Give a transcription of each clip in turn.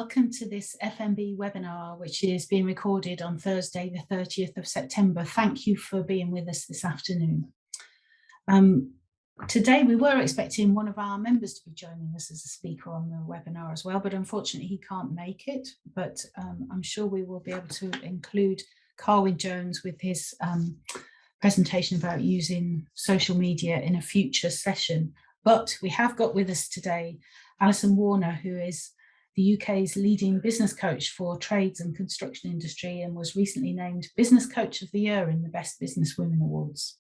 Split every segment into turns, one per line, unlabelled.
welcome to this FMB webinar, which is being recorded on Thursday, the 30th of September. Thank you for being with us this afternoon. Today, we were expecting one of our members to be joining us as a speaker on the webinar as well, but unfortunately he can't make it. But I'm sure we will be able to include Carwyn Jones with his presentation about using social media in a future session. But we have got with us today Alison Warner, who is the UK's leading business coach for trades and construction industry and was recently named Business Coach of the Year in the Best Business Women Awards.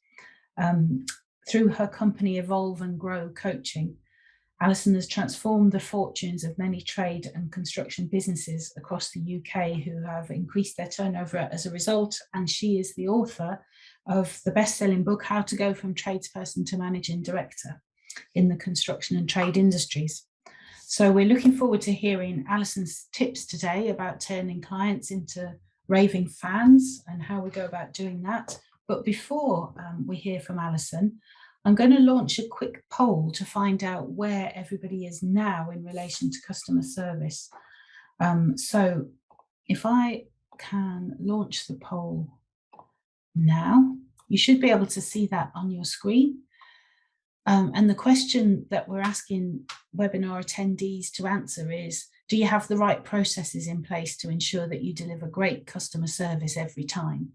Through her company Evolve and Grow Coaching, Alison has transformed the fortunes of many trade and construction businesses across the UK who have increased their turnover as a result, and she is the author of the best-selling book, How to Go from Tradesperson to Managing Director in the Construction and Trade Industries. So we're looking forward to hearing Alison's tips today about turning clients into raving fans and how we go about doing that. But before we hear from Alison, I'm going to launch a quick poll to find out where everybody is now in relation to customer service. So if I can launch the poll now, you should be able to see that on your screen. And the question that we're asking webinar attendees to answer is, do you have the right processes in place to ensure that you deliver great customer service every time?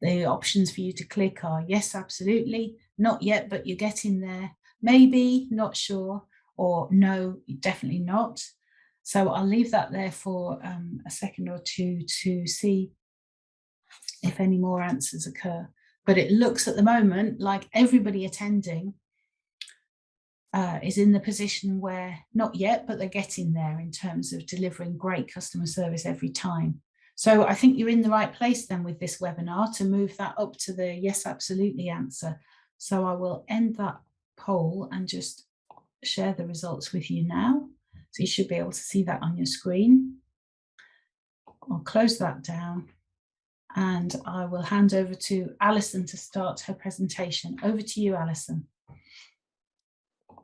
The options for you to click are yes, absolutely, not yet, but you're getting there, maybe, not sure, or no, definitely not. So I'll leave that there for a second or two to see if any more answers occur. But it looks at the moment like everybody attending is in the position where not yet, but they're getting there in terms of delivering great customer service every time. So I think you're in the right place then with this webinar to move that up to the yes, absolutely answer. So I will end that poll and just share the results with you now. So you should be able to see that on your screen. I'll close that down and I will hand over to Alison to start her presentation. Over to you, Alison.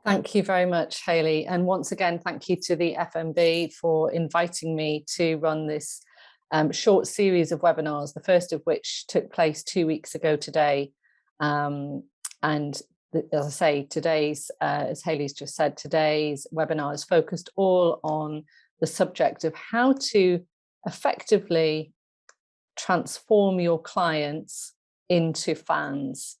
Thank you very much, Hayley. And once again, thank you to the FMB for inviting me to run this short series of webinars, the first of which took place 2 weeks ago today. And as I say, today's, as Hayley's just said, today's webinar is focused all on the subject of how to effectively transform your clients into fans.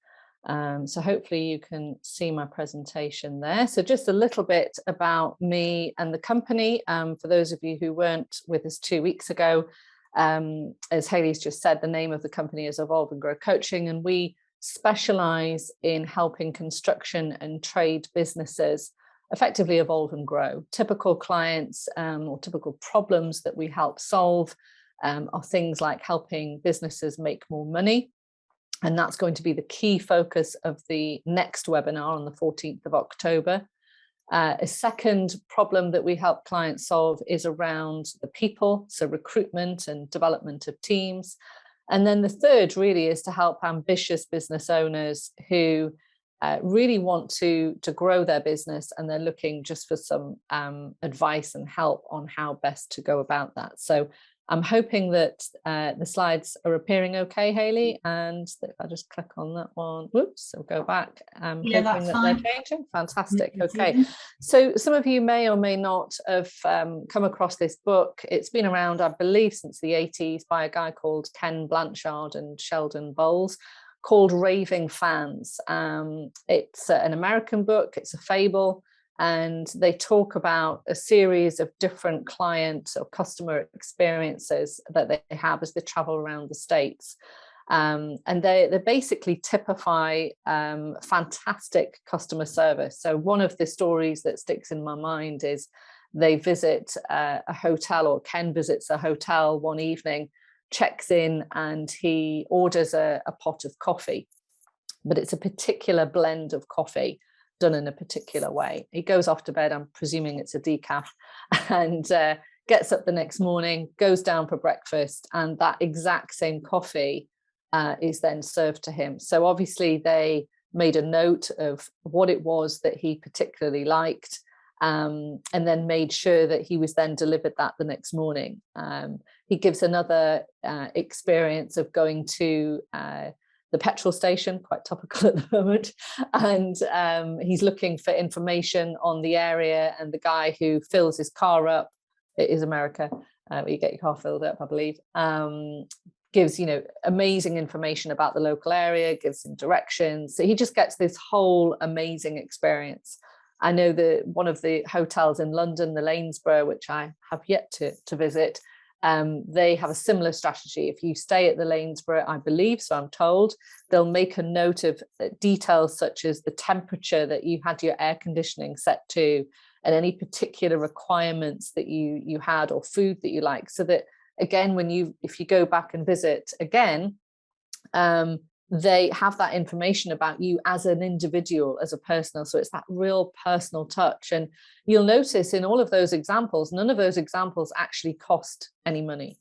So hopefully you can see my presentation there. So just a little bit about me and the company. For those of you who weren't with us 2 weeks ago, as Hayley's just said, the name of the company is Evolve and Grow Coaching, and we specialize in helping construction and trade businesses effectively evolve and grow. Typical clients or typical problems that we help solve are things like helping businesses make more money. And that's going to be the key focus of the next webinar on the 14th of October. A second problem that we help clients solve is around the people, so recruitment and development of teams. And then the third really is to help ambitious business owners who really want to grow their business, and they're looking just for some advice and help on how best to go about that. So I'm hoping that the slides are appearing okay, Hayley, and if I just click on that one, whoops, so go back. I'm hoping that fine. They're changing. Fantastic. Okay. So some of you may or may not have come across this book. It's been around, I believe, since the 80s by a guy called Ken Blanchard and Sheldon Bowles, called Raving Fans. It's an American book. It's a fable. And they talk about a series of different client or customer experiences that they have as they travel around the States. And they basically typify fantastic customer service. So one of the stories that sticks in my mind is they visit a hotel, or Ken visits a hotel one evening, checks in, and he orders a pot of coffee, but it's a particular blend of coffee done in a particular way. He goes off to bed, I'm presuming it's a decaf, and gets up the next morning, goes down for breakfast, and that exact same coffee is then served to him. So obviously they made a note of what it was that he particularly liked, and then made sure that he was then delivered that the next morning. He gives another experience of going to the petrol station, quite topical at the moment, and he's looking for information on the area, and the guy who fills his car up, it is America, where you get your car filled up, I believe, gives, amazing information about the local area, gives him directions. So he just gets this whole amazing experience. I know that one of the hotels in London, the Lanesborough, which I have yet to visit, they have a similar strategy. If you stay at the Lanesborough, I believe, so I'm told, they'll make a note of details such as the temperature that you had your air conditioning set to, and any particular requirements that you had, or food that you like, so that, again, if you go back and visit again, they have that information about you as an individual, as a personal. So it's that real personal touch. And you'll notice in all of those examples, none of those examples actually cost any money.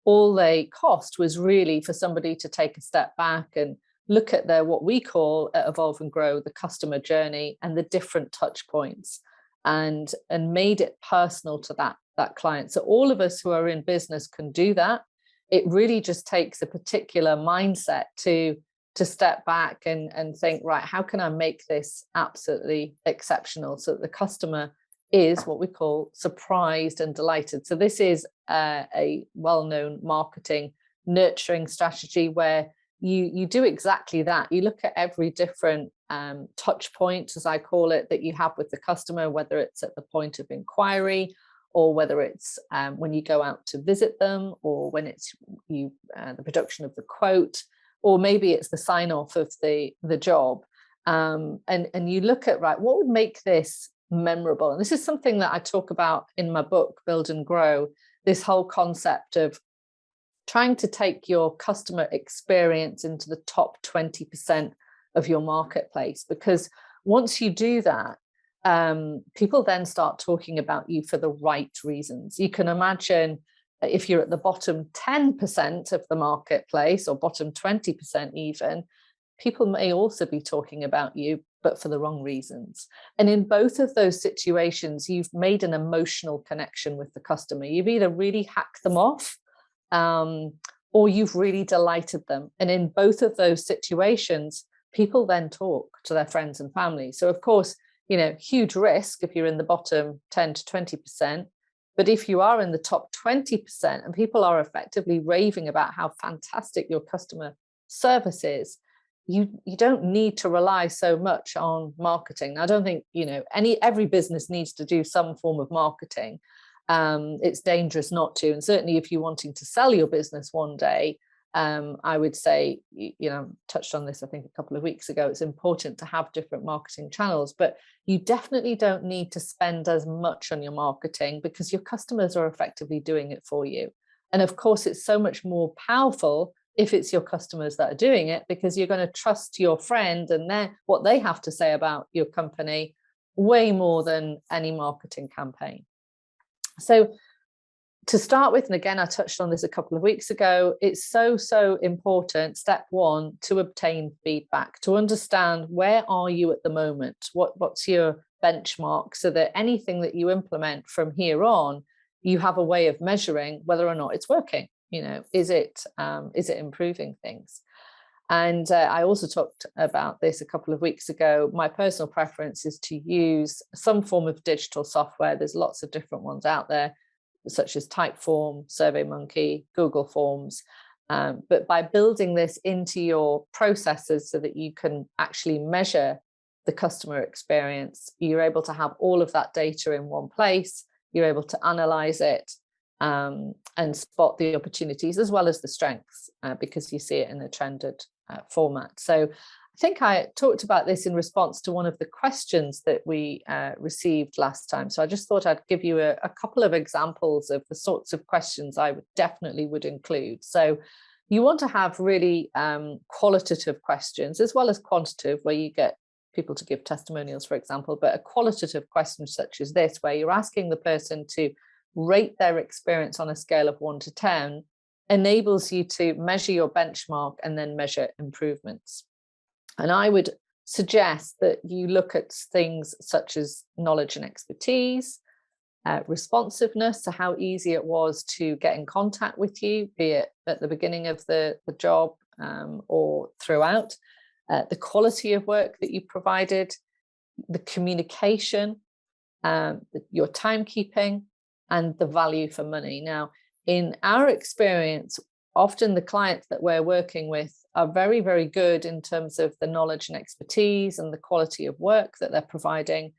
All they cost was really for somebody to take a step back and look at their, what we call at Evolve and Grow, the customer journey and the different touch points, and made it personal to that client. So all of us who are in business can do that. It really just takes a particular mindset to step back and think, right, how can I make this absolutely exceptional so that the customer is what we call surprised and delighted. So this is a well-known marketing nurturing strategy where you do exactly that. You look at every different touch point, as I call it, that you have with the customer, whether it's at the point of inquiry, or whether it's when you go out to visit them, or when it's the production of the quote, or maybe it's the sign off of the job. And you look at, right, what would make this memorable? And this is something that I talk about in my book, Build and Grow, this whole concept of trying to take your customer experience into the top 20% of your marketplace. Because once you do that, people then start talking about you for the right reasons. You can imagine if you're at the bottom 10% of the marketplace, or bottom 20% even, people may also be talking about you, but for the wrong reasons. And in both of those situations, you've made an emotional connection with the customer. You've either really hacked them off, or you've really delighted them. And in both of those situations, people then talk to their friends and family. So of course, huge risk if you're in the bottom 10 to 20%. But if you are in the top 20% and people are effectively raving about how fantastic your customer service is, you don't need to rely so much on marketing. I don't think, every business needs to do some form of marketing. It's dangerous not to. And certainly if you're wanting to sell your business one day, I would say, touched on this, I think, a couple of weeks ago, it's important to have different marketing channels, but you definitely don't need to spend as much on your marketing because your customers are effectively doing it for you. And of course, it's so much more powerful if it's your customers that are doing it, because you're going to trust your friend and what they have to say about your company way more than any marketing campaign. So to start with, and again, I touched on this a couple of weeks ago, it's so important, step one, to obtain feedback, to understand where are you at the moment, what's your benchmark, so that anything that you implement from here on, you have a way of measuring whether or not it's working. Is it improving things? And I also talked about this a couple of weeks ago. My personal preference is to use some form of digital software. There's lots of different ones out there, such as Typeform, SurveyMonkey, Google Forms. But by building this into your processes so that you can actually measure the customer experience, you're able to have all of that data in one place. You're able to analyze it and spot the opportunities as well as the strengths, because you see it in a trended format. So I think I talked about this in response to one of the questions that we received last time. So I just thought I'd give you a couple of examples of the sorts of questions I definitely would include. So you want to have really qualitative questions as well as quantitative, where you get people to give testimonials, for example, but a qualitative question such as this, where you're asking the person to rate their experience on a scale of 1 to 10, enables you to measure your benchmark and then measure improvements. And I would suggests that you look at things such as knowledge and expertise, responsiveness, so how easy it was to get in contact with you, be it at the beginning of the job or throughout, the quality of work that you provided, the communication, your timekeeping, and the value for money. Now, in our experience, often the clients that we're working with are very, very good in terms of the knowledge and expertise and the quality of work that they're providing.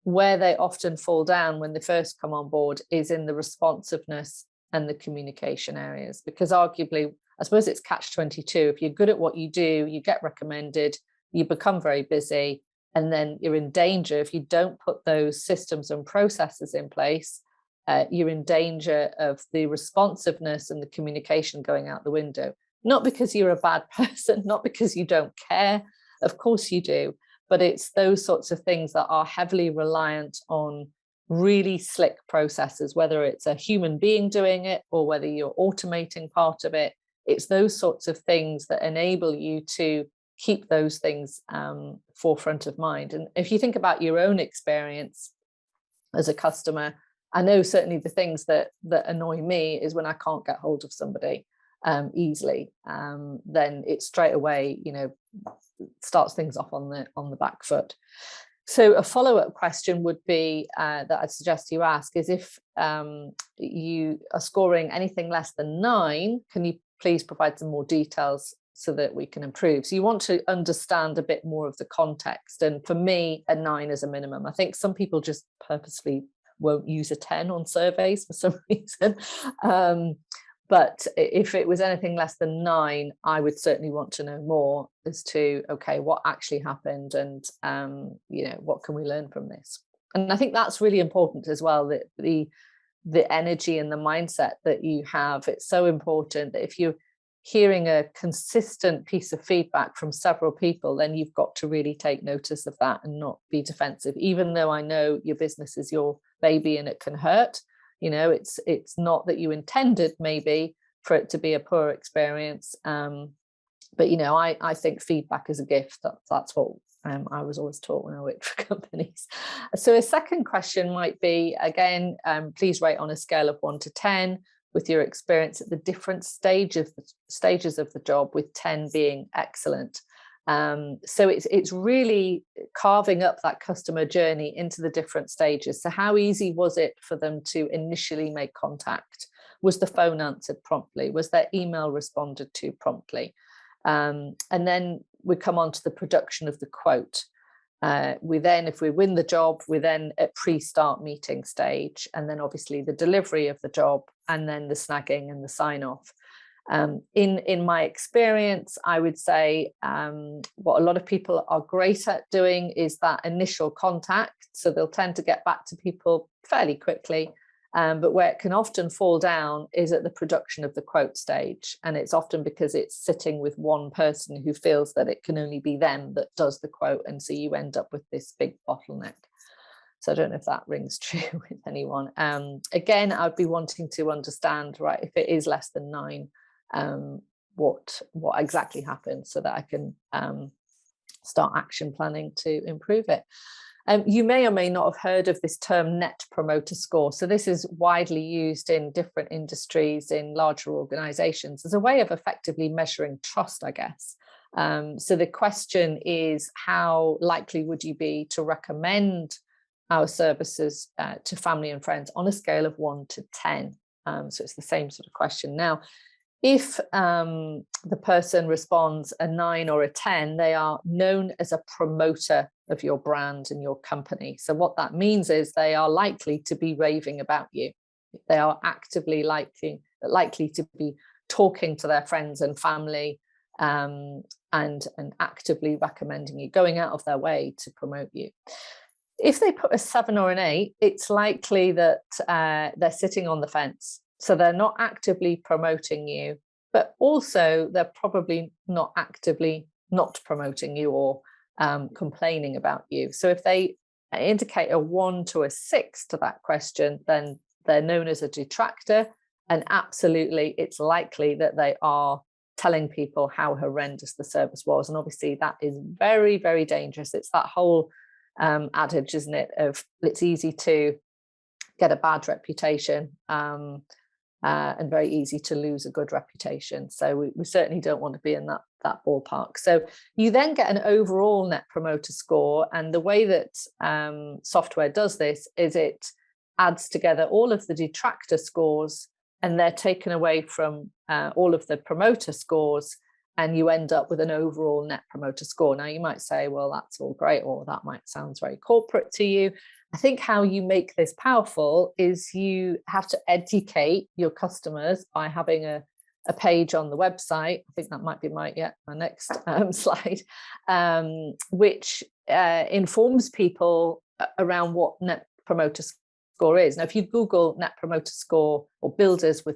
Where they often fall down when they first come on board is in the responsiveness and the communication areas, because arguably, I suppose it's catch-22. If you're good at what you do, you get recommended, you become very busy, and then you're in danger if you don't put those systems and processes in place. You're in danger of the responsiveness and the communication going out the window. Not because you're a bad person, not because you don't care. Of course you do. But it's those sorts of things that are heavily reliant on really slick processes, whether it's a human being doing it or whether you're automating part of it. It's those sorts of things that enable you to keep those things forefront of mind. And if you think about your own experience as a customer, I know certainly the things that annoy me is when I can't get hold of somebody easily. Then it straight away, starts things off on the back foot. So a follow-up question would be that I'd suggest you ask is, if you are scoring anything less than 9, can you please provide some more details so that we can improve? So you want to understand a bit more of the context. And for me, a 9 is a minimum. I think some people just purposely won't use a 10 on surveys for some reason. But if it was anything less than 9, I would certainly want to know more as to, okay, what actually happened, and what can we learn from this? And I think that's really important as well, that the energy and the mindset that you have. It's so important that if you're hearing a consistent piece of feedback from several people, then you've got to really take notice of that and not be defensive. Even though I know your business is your baby and it can hurt. It's not that you intended maybe for it to be a poor experience. But I think feedback is a gift. That's what I was always taught when I worked for companies. So a second question might be, again, please rate on a scale of 1 to 10 with your experience at the different stages of the job, with 10 being excellent. So it's really carving up that customer journey into the different stages. So how easy was it for them to initially make contact? Was the phone answered promptly? Was their email responded to promptly? And then we come on to the production of the quote. We then, if we win the job, we're then at pre-start meeting stage, and then obviously the delivery of the job, and then the snagging and the sign-off. In my experience, I would say what a lot of people are great at doing is that initial contact. So they'll tend to get back to people fairly quickly. But where it can often fall down is at the production of the quote stage. And it's often because it's sitting with one person who feels that it can only be them that does the quote. And so you end up with this big bottleneck. So I don't know if that rings true with anyone. Again, I'd be wanting to understand, right, if it is less than 9, what exactly happened, so that I can start action planning to improve it. You may or may not have heard of this term Net Promoter Score. So this is widely used in different industries, in larger organizations, as a way of effectively measuring trust, I guess. So the question is, how likely would you be to recommend our services to family and friends on a scale of 1 to 10? So it's the same sort of question. Now, if the person responds a 9 or a 10, they are known as a promoter of your brand and your company. So what that means is they are likely to be raving about you. They are actively likely to be talking to their friends and family and actively recommending you, going out of their way to promote you. If they put a 7 or an 8, it's likely that they're sitting on the fence. So they're not actively promoting you, but also they're probably not actively not promoting you or complaining about you. So if they indicate a 1 to a 6 to that question, then they're known as a detractor. And absolutely, it's likely that they are telling people how horrendous the service was. And obviously that is very, very dangerous. It's that whole adage, isn't it, of it's easy to get a bad reputation and very easy to lose a good reputation. So we certainly don't want to be in that ballpark. So you then get an overall net promoter score. And the way that software does this is it adds together all of the detractor scores, and they're taken away from all of the promoter scores, and you end up with an overall net promoter score. Now you might say, well, that's all great, or that might sound very corporate to you. I think how you make this powerful is you have to educate your customers by having a page on the website. I think that might be my next slide, which informs people around what net promoter score is. Now, if you Google net promoter score or builders with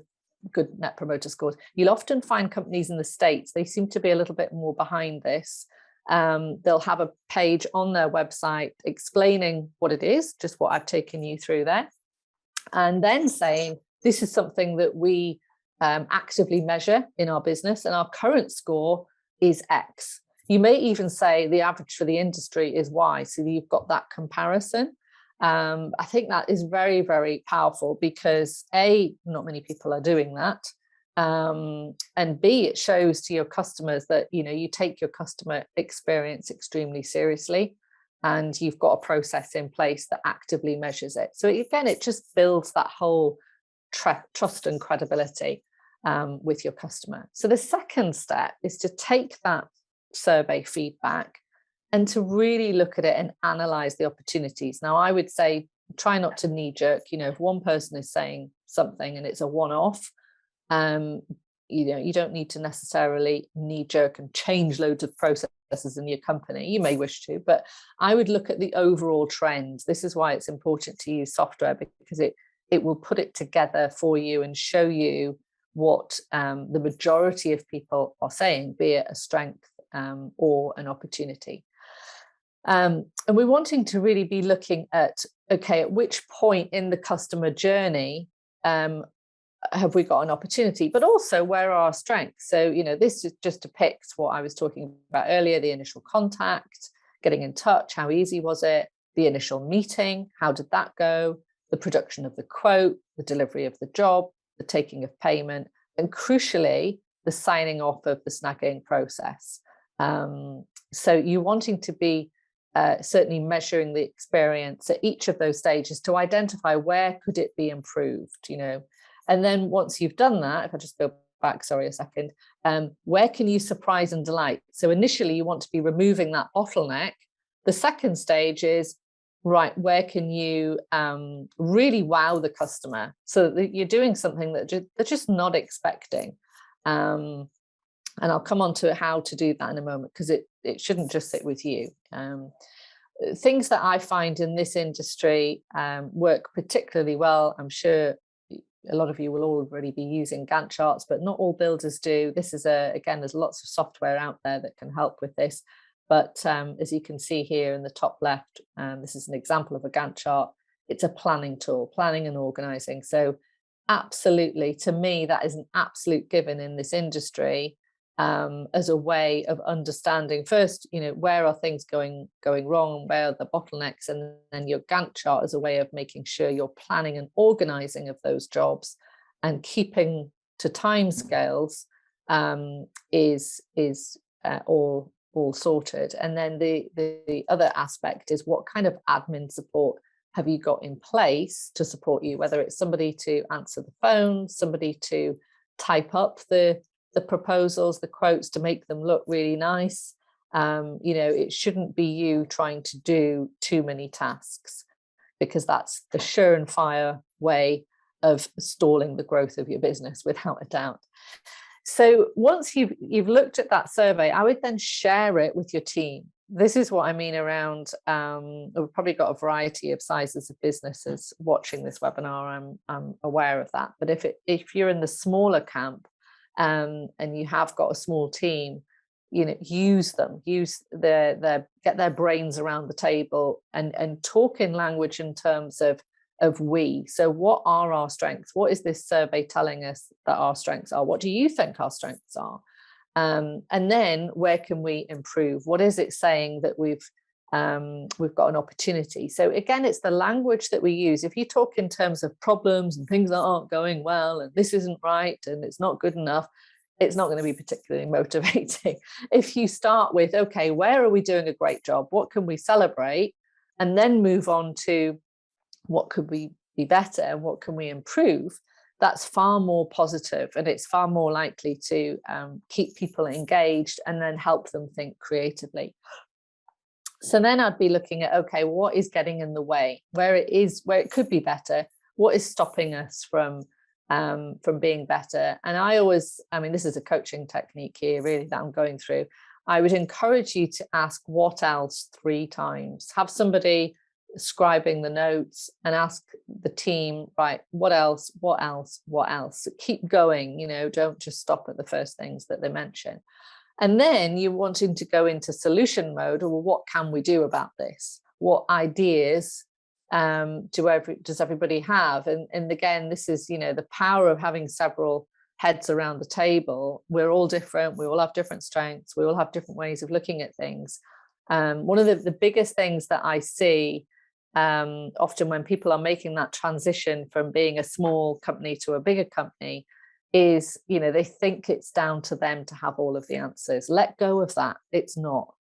good net promoter scores, you'll often find companies in the States, they seem to be a little bit more behind this. They'll have a page on their website explaining what it is, just what I've taken you through there, and then saying, this is something that we actively measure in our business, and our current score is X. You may even say the average for the industry is Y, so you've got that comparison. I think that is very, very powerful because A, not many people are doing that. And B, it shows to your customers that, you take your customer experience extremely seriously, and you've got a process in place that actively measures it. So again, it just builds that whole trust and credibility with your customer. So the second step is to take that survey feedback and to really look at it and analyze the opportunities. Now, I would say, try not to knee jerk. If one person is saying something and it's a one-off, you don't need to necessarily knee jerk and change loads of processes in your company. You may wish to, but I would look at the overall trend. This is why it's important to use software, because it will put it together for you and show you what the majority of people are saying, be it a strength or an opportunity. And we're wanting to really be looking at, okay, at which point in the customer journey have we got an opportunity, but also where are our strengths? So, this just depicts what I was talking about earlier, the initial contact, getting in touch, how easy was it? The initial meeting, how did that go? The production of the quote, the delivery of the job, the taking of payment, and crucially, the signing off of the snagging process. So you're wanting to be certainly measuring the experience at each of those stages to identify where could it be improved, and then once you've done that, if I just go back, sorry, a second, where can you surprise and delight? So initially you want to be removing that bottleneck. The second stage is, right, where can you really wow the customer so that you're doing something that they're just not expecting. And I'll come on to how to do that in a moment, because it shouldn't just sit with you. Things that I find in this industry work particularly well. I'm sure a lot of you will already be using Gantt charts, but not all builders do. This is again, there's lots of software out there that can help with this. But as you can see here in the top left, this is an example of a Gantt chart. It's a planning tool, planning and organizing. So absolutely, to me, that is an absolute given in this industry. As a way of understanding first, where are things going wrong, where are the bottlenecks, and then your Gantt chart as a way of making sure you're planning and organizing of those jobs and keeping to timescales is all sorted. And then the other aspect is, what kind of admin support have you got in place to support you, whether it's somebody to answer the phone, somebody to type up the proposals, the quotes, to make them look really nice. It shouldn't be you trying to do too many tasks, because that's the surefire way of stalling the growth of your business, without a doubt. So once you've looked at that survey, I would then share it with your team. This is what I mean around, we've probably got a variety of sizes of businesses watching this webinar. I'm aware of that. But if you're in the smaller camp, and you have got a small team, use them, get their brains around the table and talk in language in terms of we. So what are our strengths? What is this survey telling us that our strengths are? What do you think our strengths are? And then where can we improve? What is it saying that we've got an opportunity? So again, it's the language that we use. If you talk in terms of problems and things that aren't going well, and this isn't right, and it's not good enough, it's not going to be particularly motivating. If you start with, okay, where are we doing a great job? What can we celebrate? And then move on to what could we be better and what can we improve? That's far more positive, and it's far more likely to keep people engaged and then help them think creatively. So then I'd be looking at, okay, what is getting in the way? Where it could be better? What is stopping us from being better? And I mean, this is a coaching technique here, really, that I'm going through. I would encourage you to ask what else 3 times. Have somebody scribing the notes and ask the team, right, what else, what else, what else? Keep going, don't just stop at the first things that they mention. And then you're wanting to go into solution mode, or well, what can we do about this? What ideas does everybody have? And again, this is, the power of having several heads around the table. We're all different. We all have different strengths. We all have different ways of looking at things. One of the biggest things that I see often when people are making that transition from being a small company to a bigger company is, they think it's down to them to have all of the answers. Let go of that. It's not.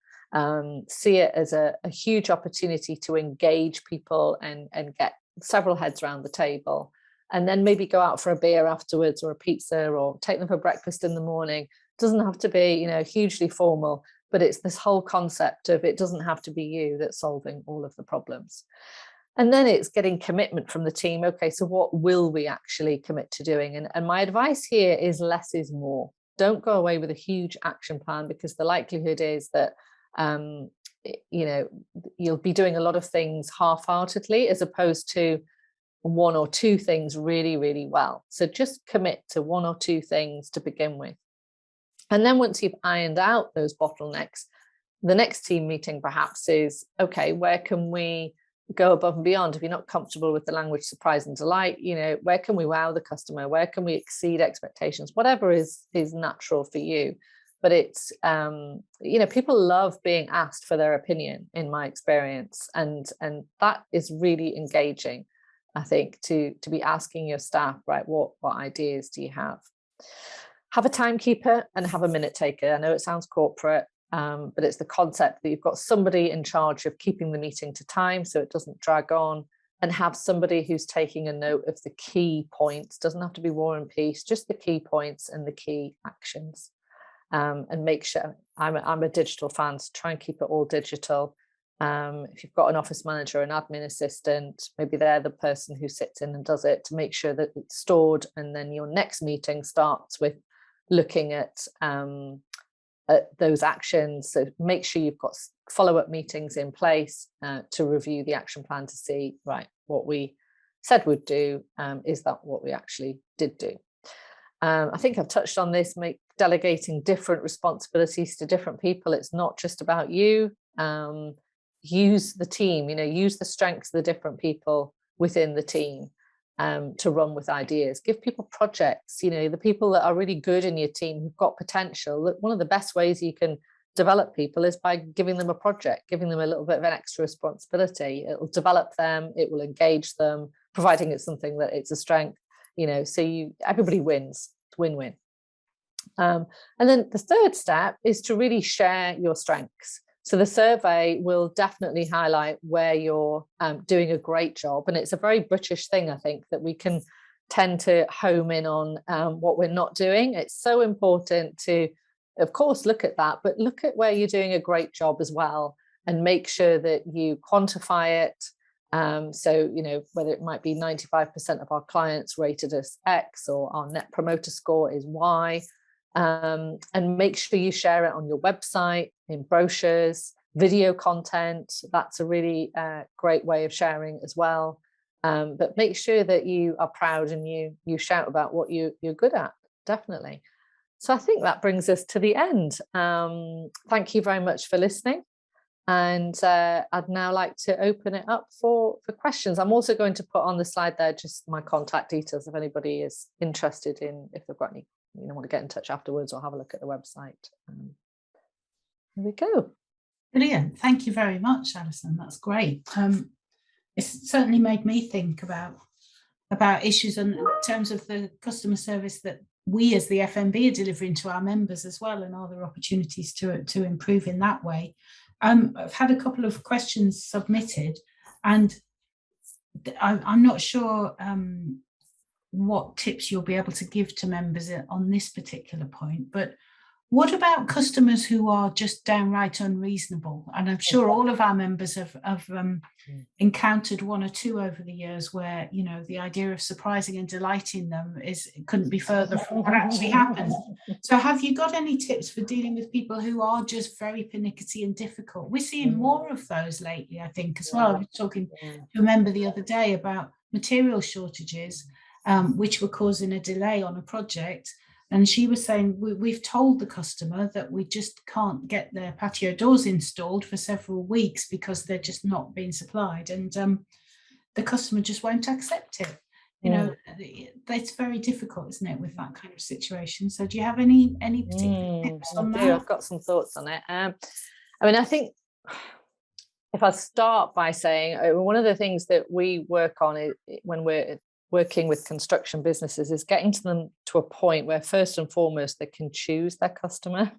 See it as a huge opportunity to engage people and get several heads around the table, and then maybe go out for a beer afterwards, or a pizza, or take them for breakfast in the morning. It doesn't have to be, hugely formal, but it's this whole concept of it doesn't have to be you that's solving all of the problems. And then it's getting commitment from the team. Okay, so what will we actually commit to doing? And my advice here is less is more. Don't go away with a huge action plan, because the likelihood is that you'll be doing a lot of things half-heartedly, as opposed to 1 or 2 things really, really well. So just commit to 1 or 2 things to begin with. And then once you've ironed out those bottlenecks, the next team meeting perhaps is, okay, where can we go above and beyond? If you're not comfortable with the language surprise and delight, where can we wow the customer? Where can we exceed expectations? Whatever is natural for you. But it's, people love being asked for their opinion, in my experience. And that is really engaging, I think, to be asking your staff, right, what ideas do you have? Have a timekeeper and have a minute taker. I know it sounds corporate, but it's the concept that you've got somebody in charge of keeping the meeting to time so it doesn't drag on, and have somebody who's taking a note of the key points. Doesn't have to be War and Peace, just the key points and the key actions. And make sure, I'm a digital fan, so try and keep it all digital. If you've got an office manager, an admin assistant, maybe they're the person who sits in and does it, to make sure that it's stored. And then your next meeting starts with looking at those actions. So make sure you've got follow-up meetings in place to review the action plan, to see, right, what we said we'd do, is that what we actually did do? I think I've touched on this, delegating different responsibilities to different people. It's not just about you. Use the team, use the strengths of the different people within the team to run with ideas. Give people projects, the people that are really good in your team, who've got potential. Look, one of the best ways you can develop people is by giving them a project, giving them a little bit of an extra responsibility. It will develop them, it will engage them, providing it's something that it's a strength, so everybody wins. It's win-win. And then the third step is to really share your strengths. So the survey will definitely highlight where you're doing a great job. And it's a very British thing, I think, that we can tend to home in on what we're not doing. It's so important to, of course, look at that, but look at where you're doing a great job as well, and make sure that you quantify it. So, whether it might be 95% of our clients rated us X, or our net promoter score is Y. And make sure you share it on your website, in brochures, video content. That's a really great way of sharing as well. But make sure that you are proud and you shout about what you're good at, definitely. So I think that brings us to the end. Thank you very much for listening. And I'd now like to open it up for questions. I'm also going to put on the slide there just my contact details if anybody is interested in, if they've got any want to get in touch afterwards or have a look at the website. There we go.
Brilliant. Thank you very much, Alison. That's great. It's certainly made me think about issues in terms of the customer service that we as the FMB are delivering to our members as well, and are there opportunities to improve in that way. I've had a couple of questions submitted, and I'm not sure what tips you'll be able to give to members on this particular point, but what about customers who are just downright unreasonable? And I'm sure all of our members have encountered one or two over the years where, the idea of surprising and delighting them couldn't be further from what actually happens. So have you got any tips for dealing with people who are just very pernickety and difficult? We're seeing more of those lately, I think, as well. I was talking to a member the other day about material shortages, which were causing a delay on a project. And she was saying, we've told the customer that we just can't get their patio doors installed for several weeks because they're just not being supplied. And the customer just won't accept it. It's very difficult, isn't it, with that kind of situation? So do you have any particular tips on that?
I've got some thoughts on it. I think if I start by saying one of the things that we work on when we're working with construction businesses is getting to them to a point where first and foremost they can choose their customer.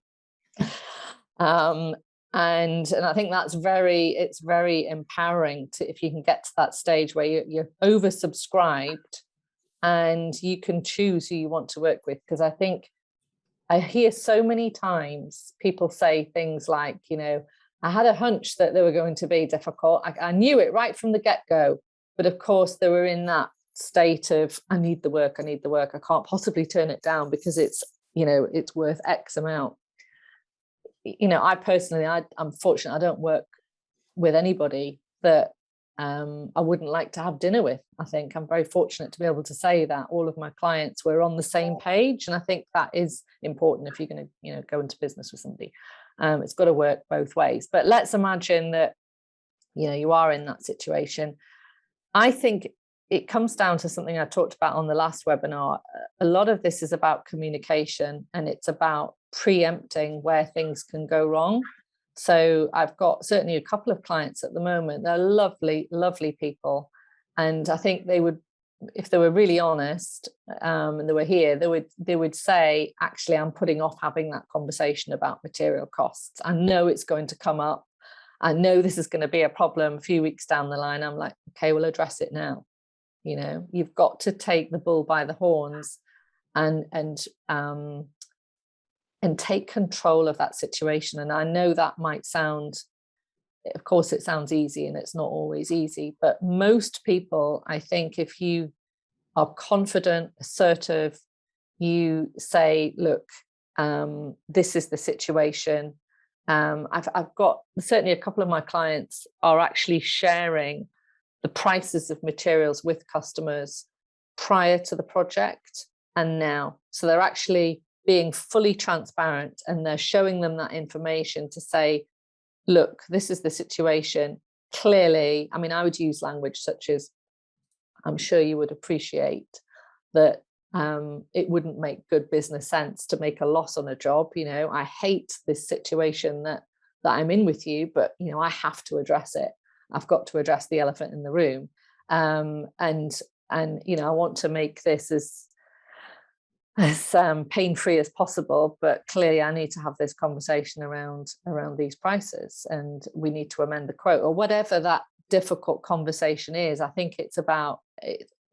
And I think that's very empowering if you can get to that stage where you're oversubscribed and you can choose who you want to work with. Because I think I hear so many times people say things like, I had a hunch that they were going to be difficult. I knew it right from the get-go, but of course they were in that state of I need the work, I can't possibly turn it down because it's worth X amount. I personally, I'm fortunate I don't work with anybody that I wouldn't like to have dinner with. I think I'm very fortunate to be able to say that all of my clients were on the same page, and I think that is important if you're going to go into business with somebody. It's got to work both ways. But let's imagine that you are in that situation. I think it comes down to something I talked about on the last webinar. A lot of this is about communication, and it's about preempting where things can go wrong. So I've got certainly a couple of clients at the moment. They're lovely, lovely people. And I think they would, if they were really honest, and they were here, they would say, actually, I'm putting off having that conversation about material costs. I know it's going to come up. I know this is going to be a problem a few weeks down the line. I'm like, okay, we'll address it now. You've got to take the bull by the horns and take control of that situation. And I know that might sound, of course, it sounds easy, and it's not always easy, but most people, I think, if you are confident, assertive, you say, look, this is the situation. I've got certainly a couple of my clients are actually sharing the prices of materials with customers prior to the project and now. So they're actually being fully transparent, and they're showing them that information to say, look, this is the situation. Clearly, I would use language such as, I'm sure you would appreciate that it wouldn't make good business sense to make a loss on a job. I hate this situation that I'm in with you, but, I have to address it. I've got to address the elephant in the room. And I want to make this as pain-free as possible, but clearly I need to have this conversation around these prices, and we need to amend the quote, or whatever that difficult conversation is. I think it's about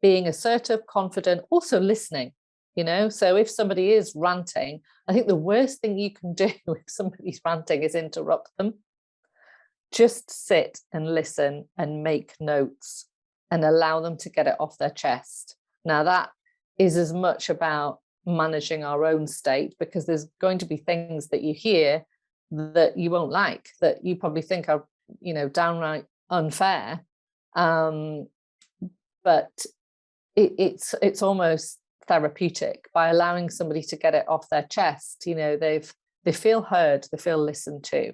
being assertive, confident, also listening. So if somebody is ranting, I think the worst thing you can do if somebody's ranting is interrupt them. Just sit and listen and make notes and allow them to get it off their chest. Now, that is as much about managing our own state, because there's going to be things that you hear that you won't like, that you probably think are, downright unfair. But it's almost therapeutic by allowing somebody to get it off their chest. They feel heard, they feel listened to.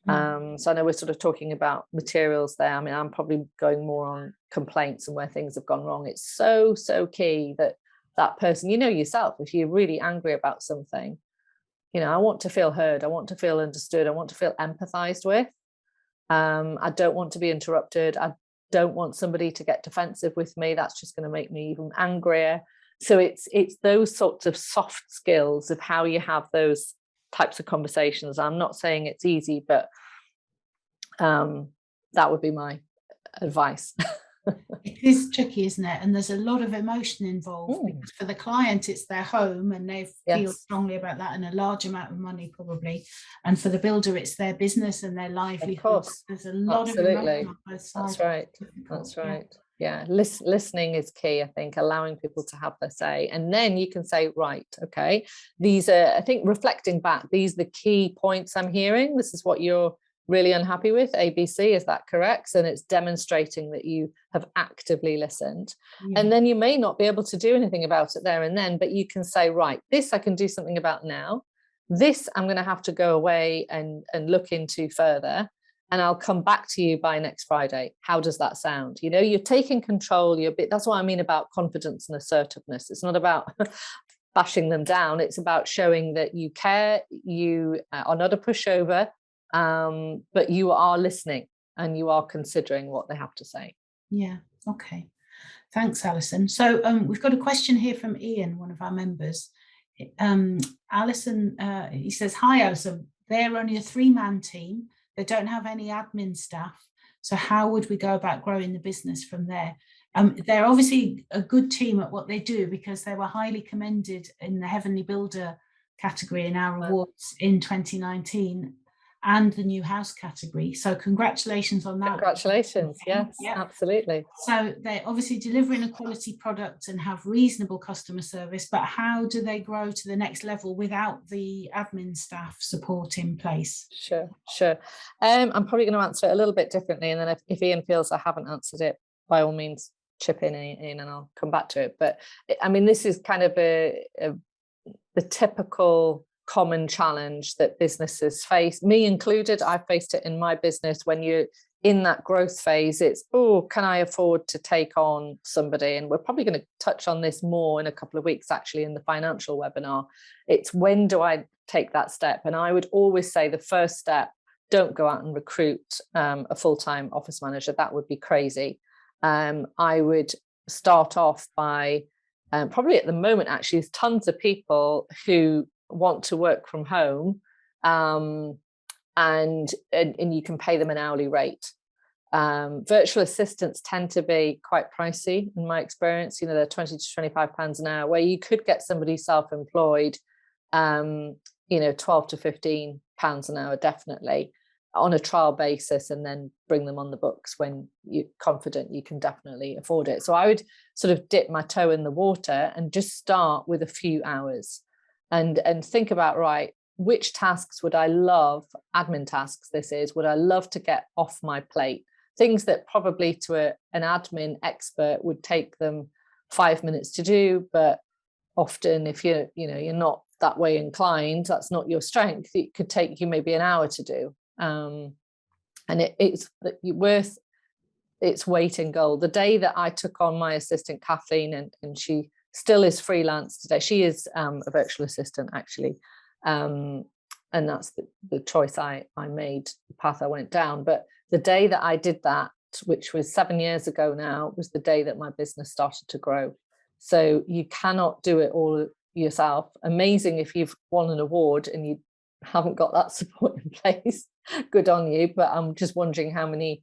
So I know we're sort of talking about materials there. I'm probably going more on complaints and where things have gone wrong. It's so key that that person, you know yourself, if you're really angry about something, you know, I want to feel heard, I want to feel understood, I want to feel empathized with. I don't want to be interrupted. I don't want somebody to get defensive with me. That's just going to make me even angrier. So it's those sorts of soft skills of how you have those types of conversations. I'm not saying it's easy, but that would be my advice.
It is tricky, isn't it? And there's a lot of emotion involved, because for the client, it's their home and they feel strongly about that, and a large amount of money probably. And for the builder, it's their business and their livelihood.
Of course.
There's a lot of emotion on both sides.
That's right. That's right. Yeah. Listening is key, I think, allowing people to have their say. And then you can say, right, okay, these are, I think, reflecting back, these are the key points I'm hearing. This is what you're really unhappy with, ABC, is that correct? And it's demonstrating that you have actively listened. And then you may not be able to do anything about it there and then, but you can say, right, this I can do something about now. This I'm going to have to go away and look into further, and I'll come back to you by next Friday. How does that sound? You know, you're taking control. That's what I mean about confidence and assertiveness. It's not about bashing them down. It's about showing that you care, you are not a pushover, but you are listening and you are considering what they have to say.
Yeah. Okay. Thanks, Alison. So we've got a question here from Ian, one of our members. Alison, he says, hi, Alison. They're only a 3-man team. They don't have any admin staff. So how would we go about growing the business from there? They're obviously a good team at what they do, because they were highly commended in the Heavenly Builder category in our awards in 2019. And the new house category. So congratulations on that.
Congratulations. Yes, absolutely.
So they're obviously delivering a quality product and have reasonable customer service, but how do they grow to the next level without the admin staff support in place?
Sure. I'm probably going to answer it a little bit differently. And then if Ian feels I haven't answered it, by all means, chip in and I'll come back to it. But I mean, this is kind of the typical common challenge that businesses face, me included. I faced it in my business. When you're in that growth phase, it's, can I afford to take on somebody? And we're probably going to touch on this more in a couple of weeks, actually, in the financial webinar. It's, when do I take that step? And I would always say the first step, don't go out and recruit a full-time office manager. That would be crazy. I would start off by probably at the moment, actually, there's tons of people who want to work from home, and you can pay them an hourly rate. Virtual assistants tend to be quite pricey in my experience. You know, they're 20 to 25 pounds an hour, where you could get somebody self-employed, 12 to 15 pounds an hour, definitely, on a trial basis, and then bring them on the books when you're confident you can definitely afford it. So I would sort of dip my toe in the water and just start with a few hours. And think about, right, which tasks would I love, admin tasks would I love to get off my plate? Things that probably to an admin expert would take them 5 minutes to do, but often if you're not that way inclined, that's not your strength, it could take you maybe an hour to do. And it's worth its weight in gold. The day that I took on my assistant Kathleen, and she still is freelance today. She is a virtual assistant, actually. And that's the choice I made, the path I went down. But the day that I did that, which was 7 years ago now, was the day that my business started to grow. So you cannot do it all yourself. Amazing if you've won an award and you haven't got that support in place. Good on you. But I'm just wondering how many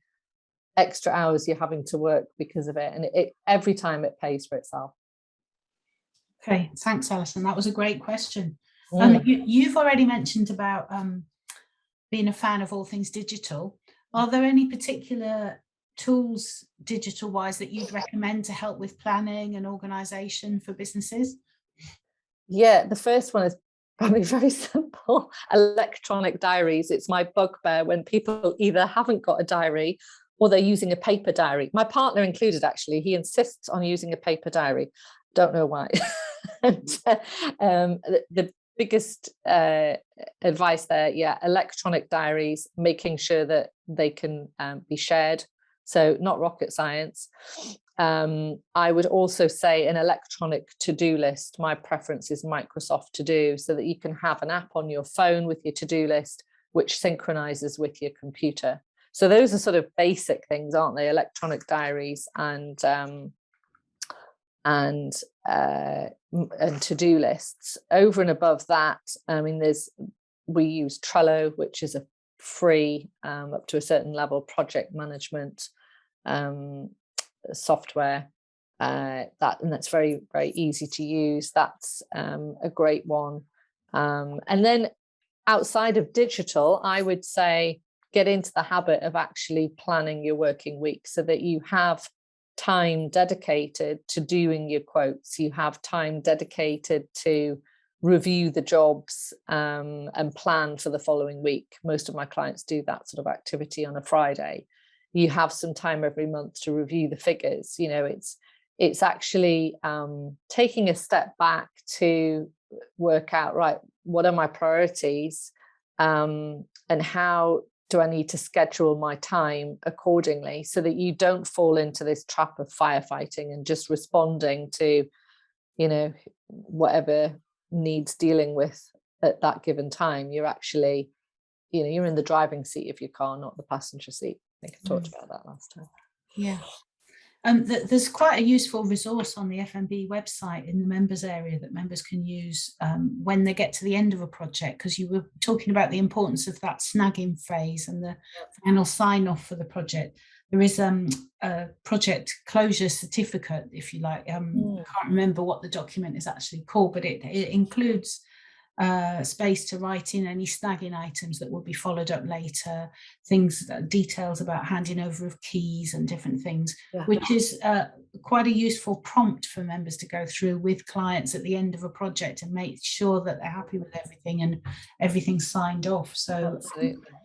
extra hours you're having to work because of it. And every time it pays for itself.
Okay, thanks, Alison. That was a great question. You've already mentioned about being a fan of all things digital. Are there any particular tools, digital-wise, that you'd recommend to help with planning and organisation for businesses?
Yeah, the first one is probably very simple. Electronic diaries. It's my bugbear when people either haven't got a diary or they're using a paper diary. My partner included, actually. He insists on using a paper diary. Don't know why. And, the biggest advice there, electronic diaries, making sure that they can be shared. So not rocket science. I would also say an electronic to-do list. My preference is Microsoft To Do, so that you can have an app on your phone with your to-do list, which synchronizes with your computer. So those are sort of basic things, aren't they? Electronic diaries and to-do lists. Over and above that, I mean, we use Trello, which is a free, up to a certain level, project management software. That's very, very easy to use. That's a great one. And then outside of digital, I would say get into the habit of actually planning your working week so that you have time dedicated to doing your quotes. You have time dedicated to review the jobs and plan for the following week. Most of my clients do that sort of activity on a Friday. You have some time every month to review the figures. You know, it's actually taking a step back to work out, right, what are my priorities, and how do I need to schedule my time accordingly, so that you don't fall into this trap of firefighting and just responding to, you know, whatever needs dealing with at that given time. You're actually, you know, you're in the driving seat of your car, not the passenger seat. I think I talked about that last time.
Yeah. There's quite a useful resource on the FMB website in the members area that members can use when they get to the end of a project, because you were talking about the importance of that snagging phase and the final sign off for the project. There is a project closure certificate, if you like. I can't remember what the document is actually called, but it includes space to write in any snagging items that will be followed up later, things, details about handing over of keys and different things, which is quite a useful prompt for members to go through with clients at the end of a project and make sure that they're happy with everything and everything's signed off. So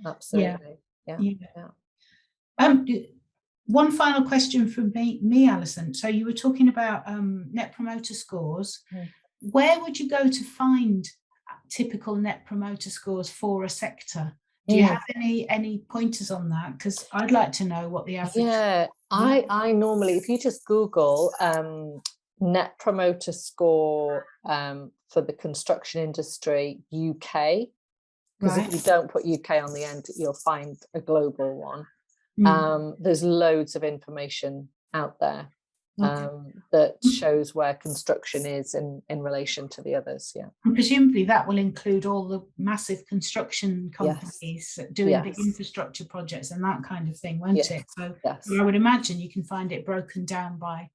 absolutely. One final question from me, Alison. So you were talking about net promoter scores. Where would you go to find typical net promoter scores for a sector? Do you have any pointers on that? Because I'd like to know what the average.
I normally, if you just Google net promoter score for the construction industry UK, because if you don't put UK on the end, you'll find a global one. There's loads of information out there that shows where construction is in relation to the others.
And presumably that will include all the massive construction companies doing big infrastructure projects and that kind of thing, won't it? So I would imagine you can find it broken down by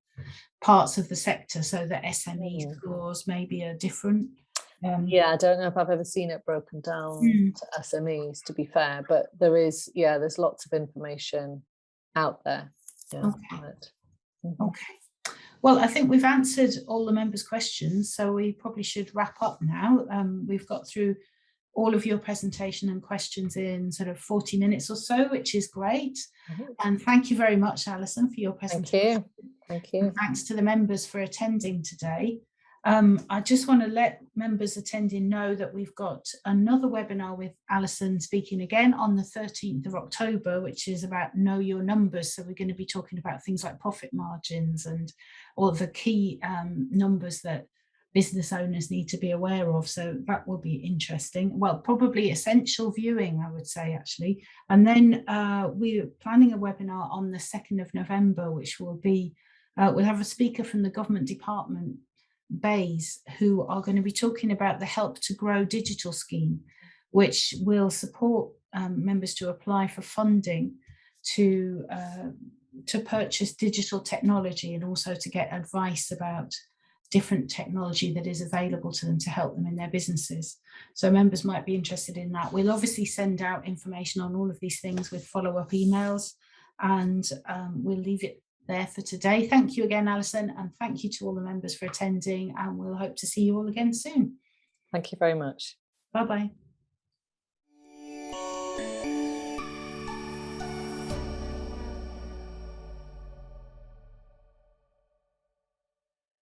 parts of the sector, so that SME scores maybe are different.
I don't know if I've ever seen it broken down to SMEs, to be fair, but there's lots of information out there.
Okay. Well, I think we've answered all the members' questions, so we probably should wrap up now. We've got through all of your presentation and questions in sort of 40 minutes or so, which is great. And thank you very much, Alison, for your presentation.
Thank you.
And thanks to the members for attending today. I just want to let members attending know that we've got another webinar with Alison speaking again on the 13th of October, which is about know your numbers. So we're going to be talking about things like profit margins and all the key numbers that business owners need to be aware of. So that will be interesting. Well, probably essential viewing, I would say, actually. And then we're planning a webinar on the 2nd of November, which will be, we'll have a speaker from the government department, Bays, who are going to be talking about the Help to Grow digital scheme, which will support members to apply for funding to purchase digital technology and also to get advice about different technology that is available to them to help them in their businesses. So members might be interested in that. We'll obviously send out information on all of these things with follow-up emails, and we'll leave it there for today. Thank you again, Alison, and thank you to all the members for attending, and we'll hope to see you all again soon.
Thank you very much.
Bye-bye.